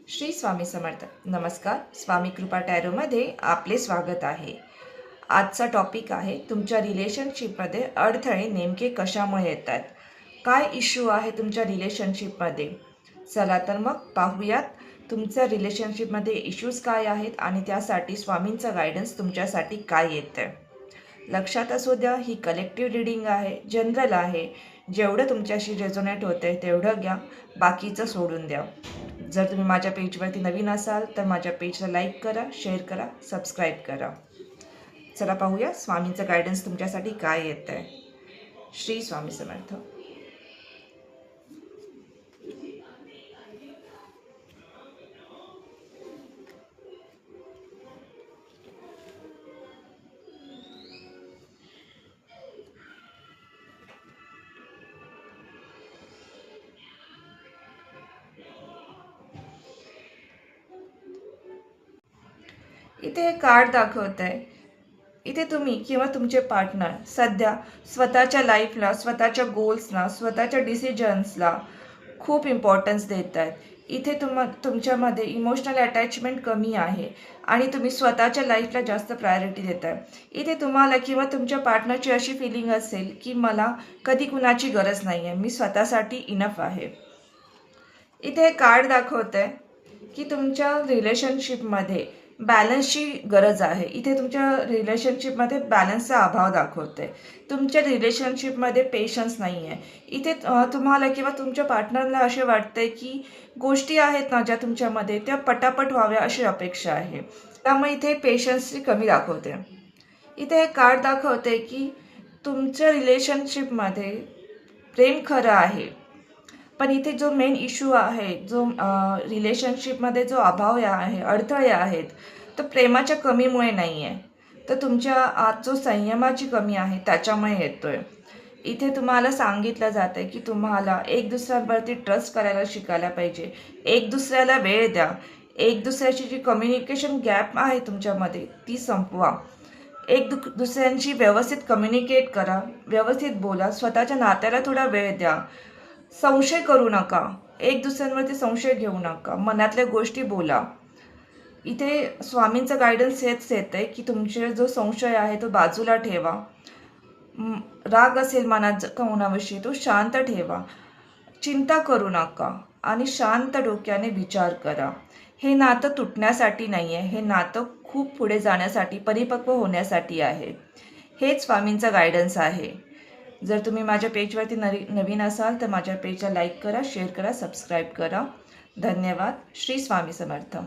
श्री स्वामी समर्थ. नमस्कार. स्वामी कृपा टॅरोमध्ये आपले स्वागत आहे. आजचा टॉपिक आहे तुमच्या रिलेशनशिपमध्ये अडथळे नेमके कशामुळे येतात, काय इश्यू आहे तुमच्या रिलेशनशिपमध्ये. चला तर मग पाहूयात तुमच्या रिलेशनशिपमध्ये इश्यूज काय आहेत आणि त्यासाठी स्वामींचं गायडन्स तुमच्यासाठी काय येतं. लक्षात असू द्या, ही कलेक्टिव्ह रीडिंग आहे, जनरल आहे. जेवढं तुमच्याशी रेझोनेट होतं आहे तेवढं घ्या, बाकीचं सोडून द्या. जर तुम्ही माझ्या पेजवरती नवीन असाल तर माझ्या पेजला लाईक करा, शेअर करा, सबस्क्राईब करा. चला पाहूया स्वामींचं गायडन्स तुमच्यासाठी काय येतं आहे. श्री स्वामी समर्थ. इथे हे कार्ड दाखवत आहे. इथे तुम्ही किंवा तुमचे पार्टनर सध्या स्वतःच्या लाईफला, स्वतःच्या गोल्सला, स्वतःच्या डिसिजन्सला खूप इम्पॉर्टन्स देत आहेत. इथे तुमच्यामध्ये इमोशनल अटॅचमेंट कमी आहे आणि तुम्ही स्वतःच्या लाईफला जास्त प्रायोरिटी देत आहे. इथे तुम्हाला किंवा तुमच्या पार्टनरची अशी फिलिंग असेल की मला कधी कुणाची गरज नाही आहे, मी स्वतःसाठी इनफ आहे. इथे हे कार्ड दाखवत आहे की तुमच्या रिलेशनशिपमध्ये बॅलन्सची गरज आहे. इथे तुमच्या रिलेशनशिपमध्ये बॅलन्सचा अभाव दाखवत आहे. तुमच्या रिलेशनशिपमध्ये पेशन्स नाही आहे. इथे तुम्हाला किंवा तुमच्या पार्टनरला असे वाटते की गोष्टी आहेत ना ज्या तुमच्यामध्ये त्या पटापट व्हाव्या अशी अपेक्षा आहे. त्यामुळे इथे पेशन्सची कमी दाखवते. इथे एक कार्ड दाखवते की तुमच्या रिलेशनशिपमध्ये प्रेम खरं आहे, पण इथे जो मेन इश्यू आहे, जो रिलेशनशिपमध्ये जो अभाव आहे, अडथळे आहेत, तो प्रेमाच्या कमीमुळे नाही आहे, तर तुमच्या आत जो संयमाची कमी आहे त्याच्यामुळे येतो आहे. इथे तुम्हाला सांगितलं जातं आहे की तुम्हाला एक दुसऱ्यांवरती ट्रस्ट करायला शिकायला पाहिजे, एक दुसऱ्याला वेळ द्या, एक दुसऱ्याची जी कम्युनिकेशन गॅप आहे तुमच्यामध्ये ती संपवा, दुसऱ्यांशी व्यवस्थित कम्युनिकेट करा, व्यवस्थित बोला, स्वतःच्या नात्याला थोडा वेळ द्या, संशय करू नका, एक दुसऱ्यांवरती संशय घेऊ नका, मनातल्या गोष्टी बोला. इथे स्वामींचं गायडन्स हेच येतं आहे की तुमचे जो संशय आहे तो बाजूला ठेवा, राग असेल मनात कोणाविषयी तो शांत ठेवा, चिंता करू नका आणि शांत डोक्याने विचार करा. हे नातं तुटण्यासाठी नाही आहे, हे नातं खूप पुढे जाण्यासाठी, परिपक्व होण्यासाठी आहे. हेच स्वामींचं गायडन्स आहे. जर तुम्ही माझ्या पेजवरती नवीन असाल तर माझ्या पेजला लाईक करा, शेअर करा, सबस्क्राईब करा. धन्यवाद. श्री स्वामी समर्थ.